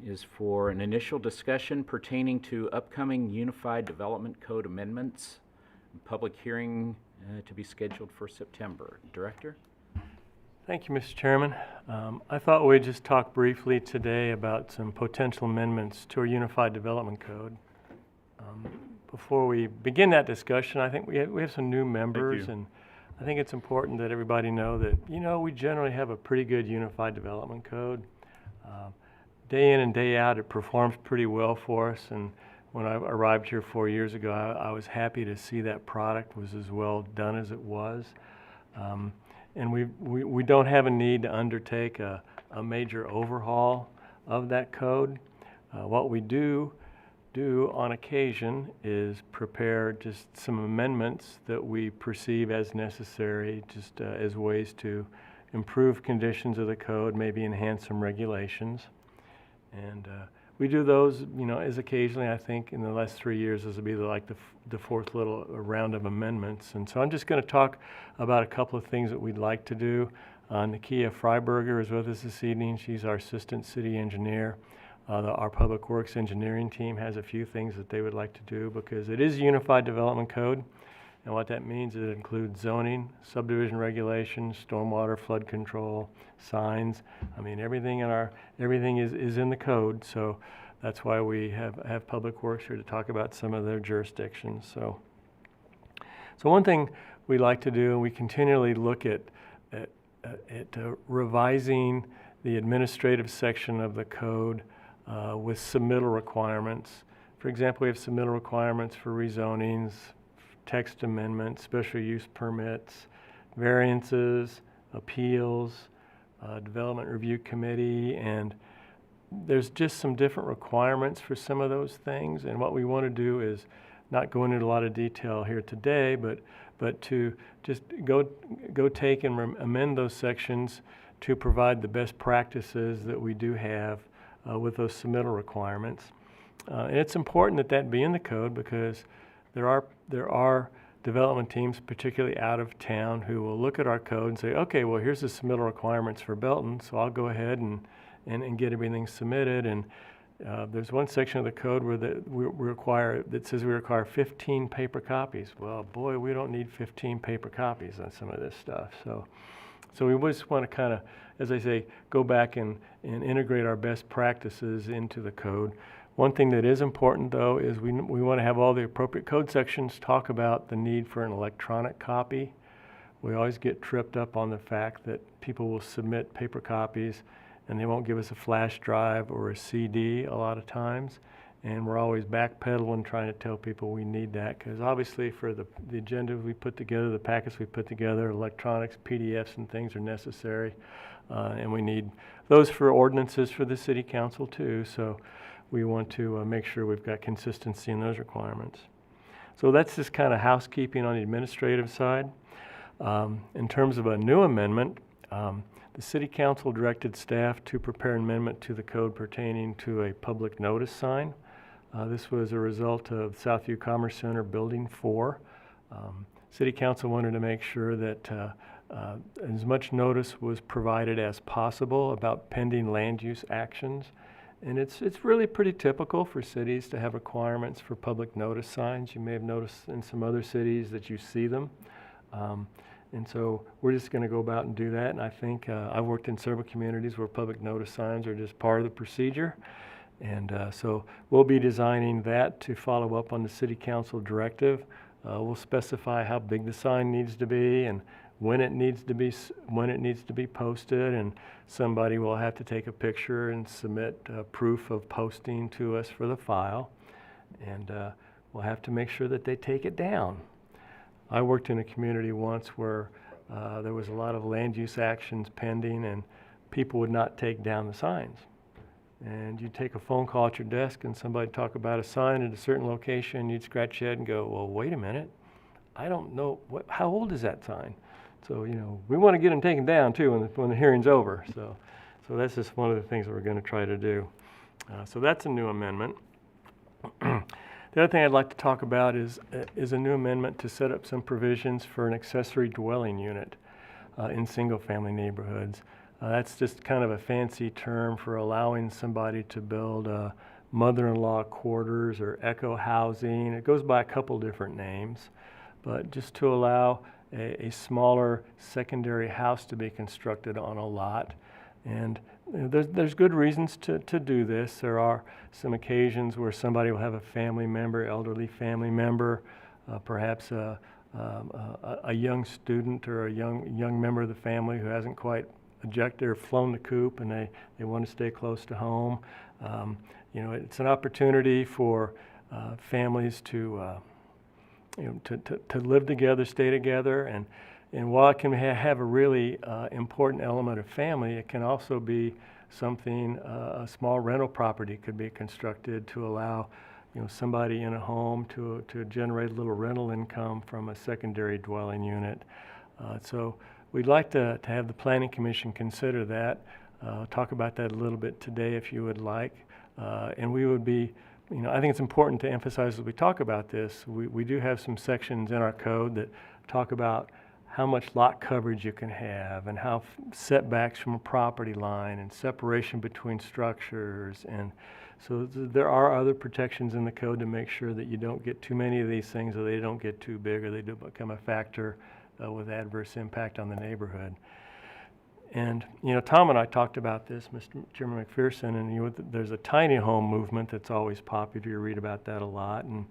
is for an initial discussion pertaining to upcoming Unified Development Code amendments. Public hearing to be scheduled for September. Director? Thank you, Mr. Chairman. I thought we'd just talk briefly today about some potential amendments to our Unified Development Code. Before we begin that discussion, I think we have some new members, you. and I think it's important that everybody know that, you know, we generally have a pretty good Unified Development Code. Day in and day out, it performs pretty well for us, and when I arrived here 4 years ago, I was happy to see that product was as well done as it was. And we don't have a need to undertake a major overhaul of that code. What we do on occasion is prepare just some amendments that we perceive as necessary, just as ways to improve conditions of the code, maybe enhance some regulations. And we do those, you know, as occasionally. I think in the last 3 years, this will be like the fourth little round of amendments. And so I'm just going to talk about a couple of things that we'd like to do. Nakia Freiberger is with us this evening. She's our assistant city engineer. Our Public Works engineering team has a few things that they would like to do because it is a Unified Development Code. And what that means is it includes zoning, subdivision regulations, stormwater, flood control, signs. I mean, everything is in the code. So that's why we have Public Works here to talk about some of their jurisdictions. So one thing we like to do, and we continually look at revising the administrative section of the code with submittal requirements. For example, we have submittal requirements for rezonings, text amendments, special use permits, variances, appeals, Development Review Committee, and there's just some different requirements for some of those things. And what we want to do is not go into a lot of detail here today, but to just go take and amend those sections to provide the best practices that we do have with those submittal requirements. And it's important that that be in the code, because there are development teams, particularly out of town, who will look at our code and say, okay, well, here's the submittal requirements for Belton, so I'll go ahead and get everything submitted. And there's one section of the code where that says we require 15 paper copies. Well, boy, we don't need 15 paper copies on some of this stuff. So we just want to kind of, as I say, go back and integrate our best practices into the code. One thing that is important, though, is we want to have all the appropriate code sections talk about the need for an electronic copy. We always get tripped up on the fact that people will submit paper copies and they won't give us a flash drive or a CD a lot of times. And we're always backpedaling, trying to tell people we need that, because obviously for the agenda we put together, the packets we put together, electronics, PDFs and things are necessary. And we need those for ordinances for the city council too. So we want to make sure we've got consistency in those requirements. So that's just kind of housekeeping on the administrative side. In terms of a new amendment, the City Council directed staff to prepare an amendment to the code pertaining to a public notice sign. This was a result of Southview Commerce Center Building 4. City Council wanted to make sure that as much notice was provided as possible about pending land use actions. And it's really pretty typical for cities to have requirements for public notice signs. You may have noticed in some other cities that you see them. And so we're just going to go about and do that. And I think I've worked in several communities where public notice signs are just part of the procedure. And so we'll be designing that to follow up on the City Council directive. We'll specify how big the sign needs to be and when it needs to be posted, and somebody will have to take a picture and submit proof of posting to us for the file, and we'll have to make sure that they take it down. I worked in a community once where there was a lot of land use actions pending and people would not take down the signs. And you'd take a phone call at your desk and somebody'd talk about a sign at a certain location, you'd scratch your head and go, well, wait a minute, I don't know, how old is that sign? So, we want to get them taken down too when the hearing's over. So that's just one of the things that we're going to try to do. So that's a new amendment. The other thing I'd like to talk about is a new amendment to set up some provisions for an accessory dwelling unit in single-family neighborhoods. That's just kind of a fancy term for allowing somebody to build mother-in-law quarters or eco housing. It goes by a couple different names, but just to allow a smaller secondary house to be constructed on a lot. And there's good reasons to do this. There are some occasions where somebody will have a family member, elderly family member, perhaps a young student or a young member of the family who hasn't quite ejected or flown the coop, and they want to stay close to home. It's an opportunity for families to live together, stay together, and while it can have a really important element of family, it can also be something, a small rental property could be constructed to allow somebody in a home to generate a little rental income from a secondary dwelling unit. So we'd like to have the Planning Commission consider that. Talk about that a little bit today if you would like. And we would be, I think it's important to emphasize as we talk about this, we do have some sections in our code that talk about how much lot coverage you can have and how setbacks from a property line and separation between structures. And so there are other protections in the code to make sure that you don't get too many of these things, or they don't get too big, or they do become a factor with adverse impact on the neighborhood. And, Tom and I talked about this, Mr. Chairman McPherson, and there's a tiny home movement that's always popular. You read about that a lot. And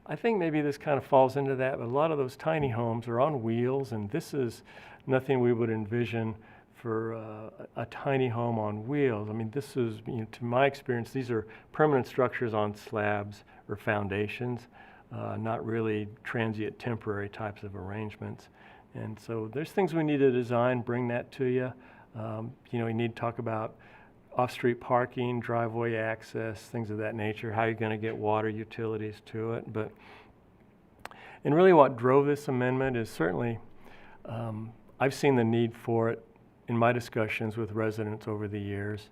I think maybe this kind of falls into that, but a lot of those tiny homes are on wheels, and this is nothing we would envision for a tiny home on wheels. I mean, this is, to my experience, these are permanent structures on slabs or foundations, not really transient temporary types of arrangements. And so there's things we need to design, bring that to you. You need to talk about off-street parking, driveway access, things of that nature, how you're going to get water utilities to it. And really what drove this amendment is certainly, I've seen the need for it in my discussions with residents over the years.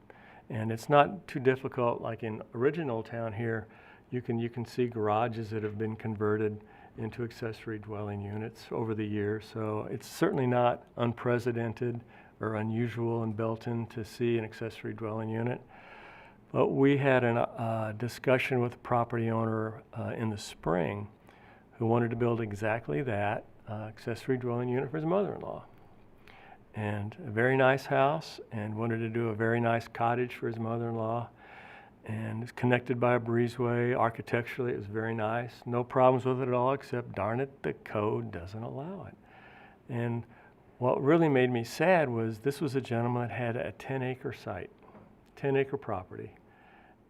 And it's not too difficult, like in original town here, you can see garages that have been converted into accessory dwelling units over the years. So it's certainly not unprecedented or unusual in Belton to see an accessory dwelling unit. But we had a discussion with the property owner in the spring who wanted to build exactly that, accessory dwelling unit for his mother-in-law. And a very nice house, and wanted to do a very nice cottage for his mother-in-law. And it's connected by a breezeway. Architecturally, it was very nice. No problems with it at all, except, darn it, the code doesn't allow it. And what really made me sad was this was a gentleman that had a 10-acre site, 10-acre property.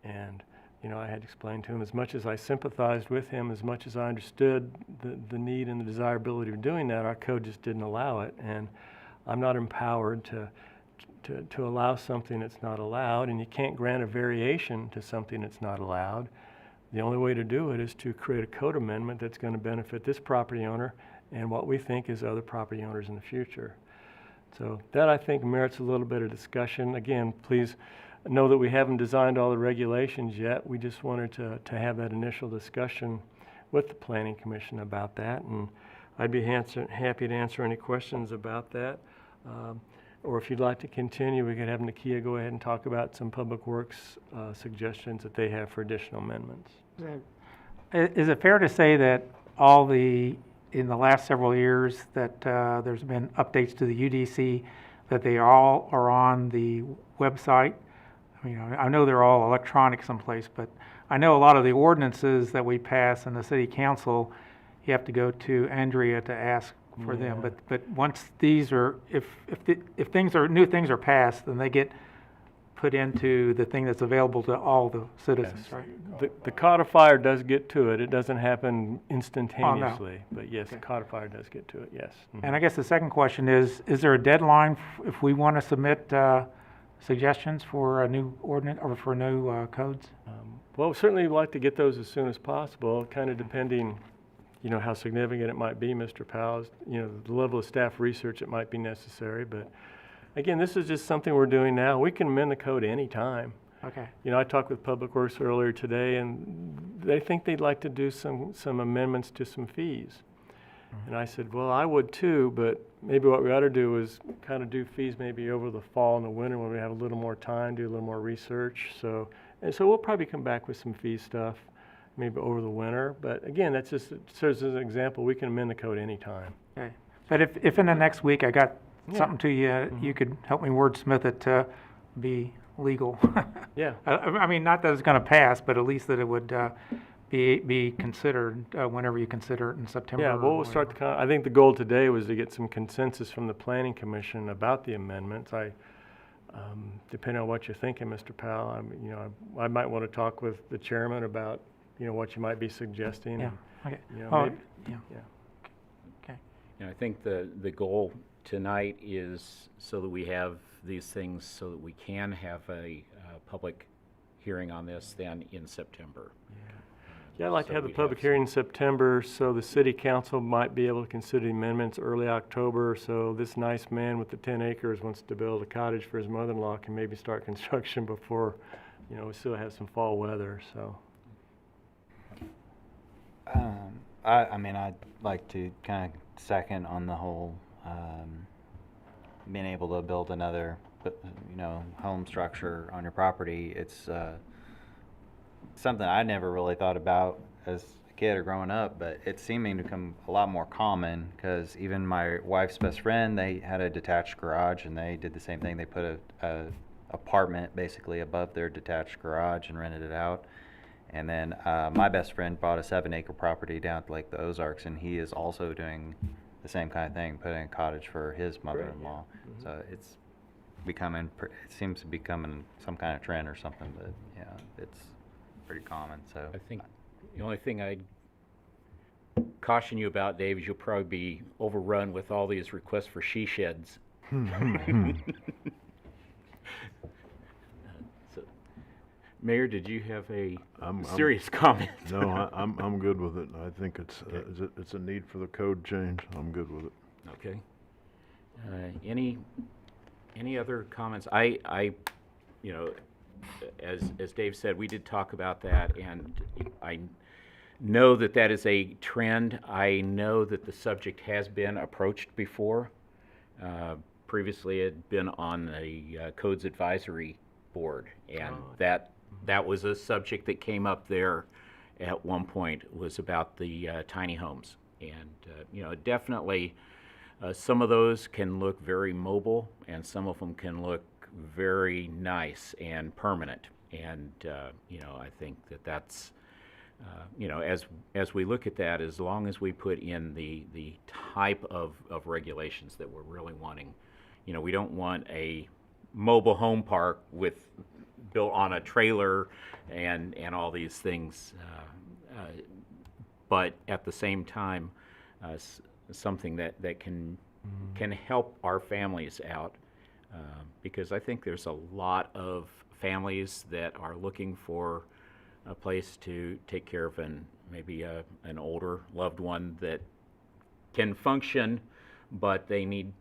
And, I had explained to him, as much as I sympathized with him, as much as I understood the need and the desirability of doing that, our code just didn't allow it. And I'm not empowered to allow something that's not allowed, and you can't grant a variation to something that's not allowed. The only way to do it is to create a code amendment that's going to benefit this property owner and what we think is other property owners in the future. So that, I think, merits a little bit of discussion. Again, please know that we haven't designed all the regulations yet. We just wanted to have that initial discussion with the Planning Commission about that, and I'd be happy to answer any questions about that. Or if you'd like to continue, we could have Nakia go ahead and talk about some Public Works suggestions that they have for additional amendments. Is it fair to say that in the last several years that there's been updates to the UDC, that they all are on the website? I know they're all electronic someplace, but I know a lot of the ordinances that we pass in the city council, you have to go to Andrea to ask for them. But once these are, if new things are passed, then they get put into the thing that's available to all the citizens, right? The codifier does get to it. It doesn't happen instantaneously, but yes, the codifier does get to it, yes. And I guess the second question is there a deadline if we want to submit suggestions for a new ordinance or for new codes? Well, certainly we'd like to get those as soon as possible, kind of depending, how significant it might be, Mr. Powell, the level of staff research that might be necessary. But again, this is just something we're doing now. We can amend the code any time. Okay. I talked with Public Works earlier today, and they think they'd like to do some amendments to some fees. And I said, well, I would too, but maybe what we ought to do is kind of do fees maybe over the fall and the winter when we have a little more time, do a little more research. So we'll probably come back with some fee stuff maybe over the winter. But again, that just serves as an example. We can amend the code anytime. Okay. But if in the next week I got something to you, you could help me wordsmith it to be legal. Yeah. I mean, not that it's going to pass, but at least that it would be considered whenever you consider it in September. Yeah, well, we'll start I think the goal today was to get some consensus from the Planning Commission about the amendments. Depending on what you're thinking, Mr. Powell, I might want to talk with the chairman about, what you might be suggesting. Yeah, okay. Okay. I think the goal tonight is so that we have these things so that we can have a public hearing on this then in September. Yeah, I'd like So to have the we'd public have hearing in September, so the city council might be able to consider the amendments early October, so this nice man with the 10 acres wants to build a cottage for his mother-in-law can maybe start construction before, we still have some fall weather, so. I'd like to kind of second on the whole, being able to build another, home structure on your property. It's, something I never really thought about as a kid or growing up, but it's seeming to become a lot more common because even my wife's best friend, they had a detached garage and they did the same thing. They put a apartment basically above their detached garage and rented it out. And then my best friend bought a 7-acre property down at Lake the Ozarks, and he is also doing the same kind of thing, putting a cottage for his mother-in-law. Yeah. So it's becoming, it seems to be becoming some kind of trend or something, but it's pretty common. So I think the only thing I'd caution you about, Dave, is you'll probably be overrun with all these requests for she sheds. Mayor, did you have a I'm- serious comment? No, I'm good with it. I think it's a need for the code change. I'm good with it. Okay. Any other comments? You know, as Dave said, we did talk about that, and I know that that is a trend. I know that the subject has been approached before. Previously, it had been on the Codes Advisory Board, and that was a subject that came up there at one point, was about the tiny homes. And, you know, definitely some of those can look very mobile, and some of them can look very nice and permanent. And, you know, I think that that's, you know, as we look at that, as long as we put in the type of regulations that we're really wanting, you know, we don't want a mobile home park built on a trailer and all these things, but at the same time, something that can help our families out, because I think there's a lot of families that are looking for a place to take care of maybe an older loved one that can function, but they need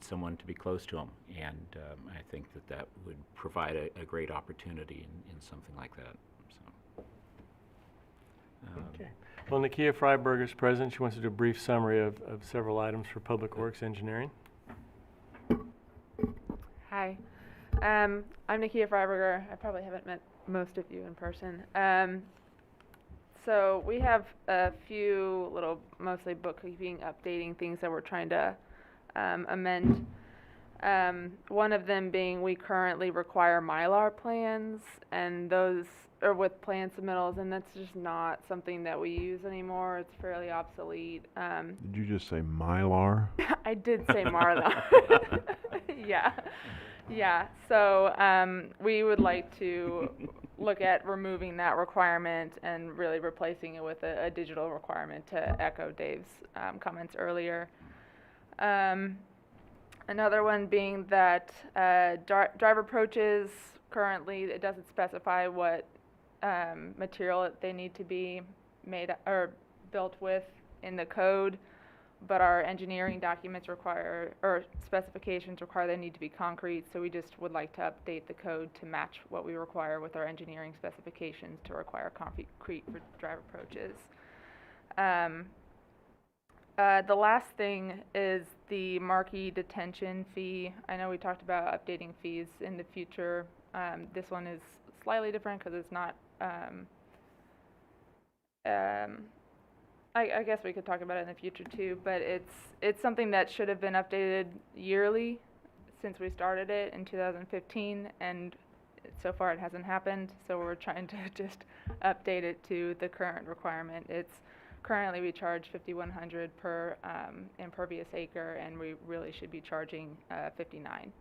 someone to be close to them, and I think that would provide a great opportunity in something like that. So. Okay. Well, Nakia Freiberger is present. She wants to do a brief summary of several items for Public Works Engineering. Hi. I'm Nakia Freiberger. I probably haven't met most of you in person. So we have a few little, mostly bookkeeping, updating things that we're trying to amend. One of them being we currently require Mylar plans, and those are with plan submittals, and that's just not something that we use anymore. It's fairly obsolete. Did you just say Mylar? I did say Marla. Yeah. So we would like to look at removing that requirement and really replacing it with a digital requirement, to echo Dave's comments earlier. Another one being that drive approaches, currently it doesn't specify what material they need to be made or built with in the code, but our engineering documents require, or specifications require, they need to be concrete, so we just would like to update the code to match what we require with our engineering specifications to require concrete for drive approaches. The last thing is the Marquee Detention Fee. I know we talked about updating fees in the future. This one is slightly different because it's not, I guess we could talk about it in the future too, but it's something that should have been updated yearly since we started it in 2015, and so far it hasn't happened, so we're trying to just update it to the current requirement. Currently we charge $5,100 per impervious acre, and we really should be charging $59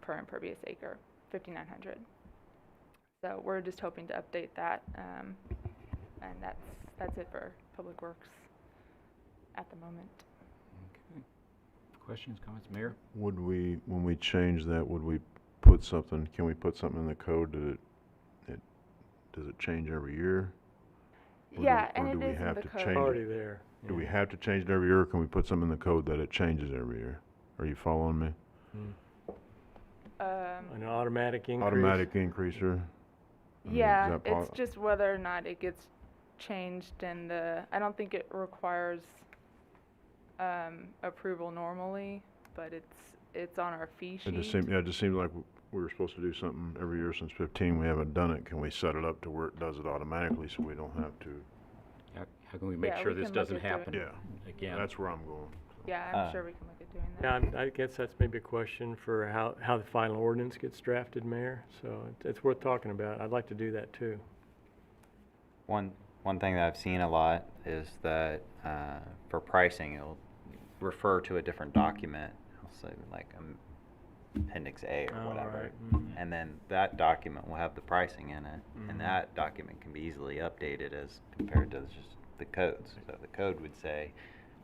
per impervious acre, $5,900. So we're just hoping to update that, and that's it for Public Works at the moment. Okay. Questions, comments, Mayor? Would we, when we change that, would we put something, can we put something in the code that does it change every year? Yeah, Or and do it we is in have the to code. change Already it? there. Do we have to change it every year, or can we put something in the code that it changes every year? Are you following me? An automatic increase. Automatic increaser? I mean, Yeah, is that it's just whether or not it gets changed in I don't think it requires approval normally, but it's on our fee sheet. It just seems like we were supposed to do something every year since 15. We haven't done it. Can we set it up to where it does it automatically so we don't have to? How can we make Yeah, sure we this can look doesn't at doing- happen Yeah, again? that's where I'm going. Yeah, I'm sure we can look at doing that. Yeah, I guess that's maybe a question for how the final ordinance gets drafted, Mayor, so it's worth talking about. I'd like to do that too. One thing that I've seen a lot is that for pricing, it'll refer to a different document, I'll say like Appendix A or Oh, whatever, right. and then that document will have the pricing in it, and that document can be easily updated as compared to just the codes. So the code would say,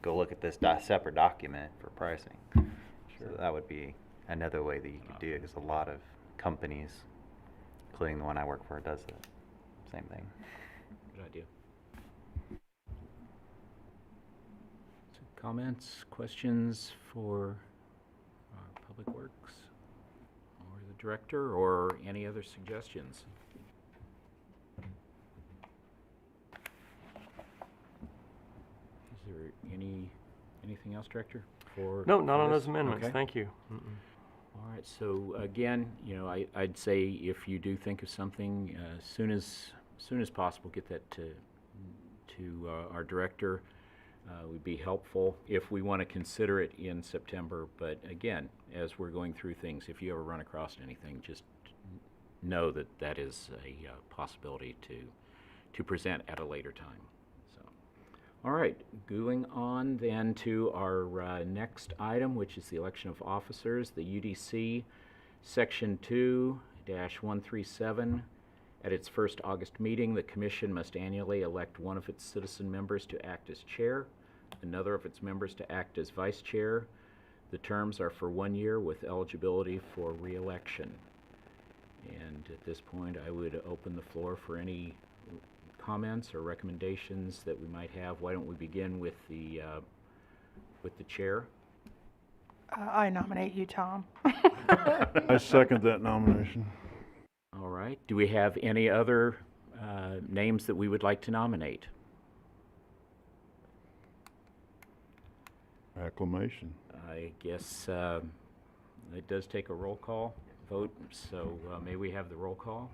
go look at this separate document for pricing. So that would be another way that you could do it, because a lot of companies including the one I work for, does the same thing. Good idea. So comments, questions for Public Works or the director, or any other suggestions? Is there anything else, Director? No, for not on this? those amendments, Okay. thank you. All right, so again, I'd say if you do think of something, soon as possible, get that to our director. Would be helpful if we want to consider it in September. But again, as we're going through things, if you ever run across anything, just know that that is a possibility to present at a later time. So, all right, going on then to our next item, which is the election of officers. The UDC, Section 2-137. At its first August meeting, the Commission must annually elect one of its citizen members to act as chair, another of its members to act as vice chair. The terms are for 1 year with eligibility for re-election. And at this point, I would open the floor for any comments or recommendations that we might have. Why don't we begin with the chair? I nominate you, Tom. I second that nomination. All right. Do we have any other names that we would like to nominate? Acclamation. I guess it does take a roll call vote, so may we have the roll call?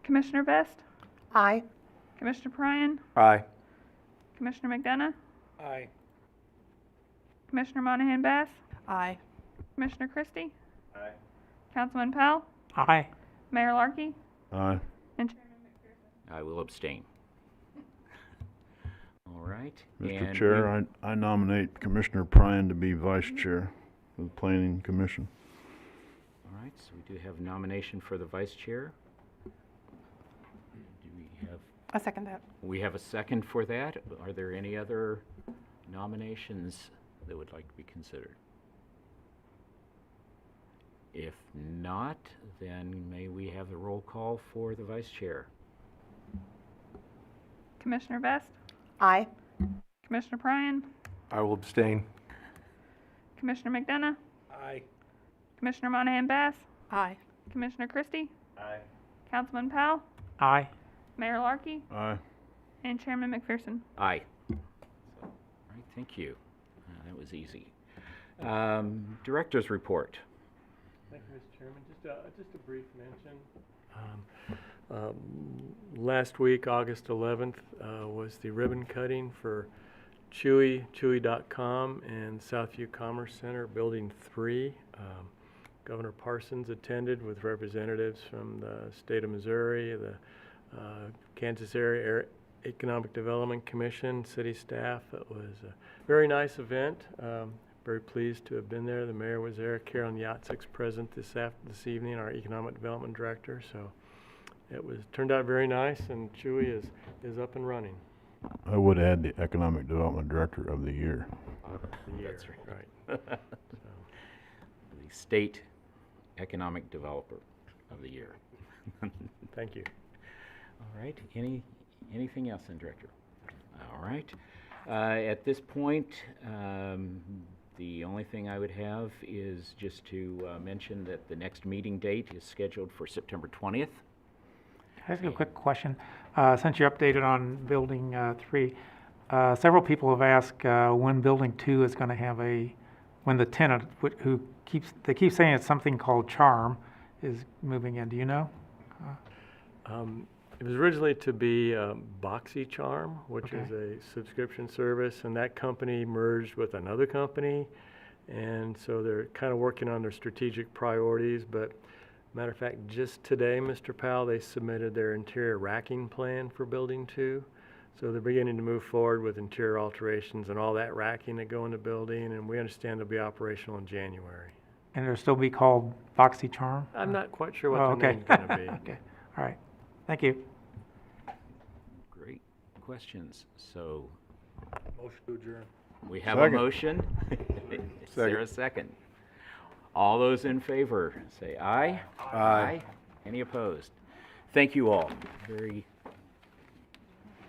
Commissioner Best, Aye. Commissioner Pryan, Aye. Commissioner McDonough, Aye. Commissioner Monahan Bass, Aye. Commissioner Christie, Aye. Councilman Powell, Aye. Mayor Larkey, Aye. and Chairman McPherson. I will abstain. All right. Mr. and Chair, I nominate Commissioner Pryan to be vice chair of the Planning Commission. All right, so we do have nomination for the vice chair. Do we have? I second that. We have a second for that. Are there any other nominations that would like to be considered? If not, then may we have the roll call for the vice chair? Commissioner Best, Aye. Commissioner Pryan, I will abstain. Commissioner McDonough, Aye. Commissioner Monahan Bass, Aye. Commissioner Christie, Aye. Councilman Powell, Aye. Mayor Larkey, Aye. and Chairman McPherson. Aye. So, all right, thank you. That was easy. Director's report. Thank you, Mr. Chairman. Just a brief mention. Last week, August 11th, was the ribbon cutting for Chewy.com, and Southview Commerce Center, Building 3. Governor Parsons attended with representatives from the state of Missouri, the Kansas Area Economic Development Commission, city staff. It was a very nice event. Very pleased to have been there. The mayor was there. Carolyn Yatzik's present this evening, our economic development director. So it turned out very nice, and Chewy is up and running. I would add the Economic Development Director of the Year. That's right. The State Economic Developer of the Year. Thank you. All right. Anything else, then, Director? All right. At this point, the only thing I would have is just to mention that the next meeting date is scheduled for September 20th. Can I ask you a quick question? Since you're updated on Building 3, several people have asked when Building 2 is going to have when the tenant they keep saying it's something called Charm is moving in. Do you know? It was originally to be BoxyCharm, which Okay. is a subscription service, and that company merged with another company, and so they're kind of working on their strategic priorities. But matter of fact, just today, Mr. Powell, they submitted their interior racking plan for Building 2. So they're beginning to move forward with interior alterations and all that racking that go in the building, and we understand they'll be operational in January. And it'll still be called BoxyCharm? I'm not quite sure what Oh, the okay. name's going to be. Okay, all right. Thank you. Great questions. So, Motion to adjourn. We have a Second. motion. Is there a second? All those in favor, say aye. Aye. Any opposed? Thank you all. Very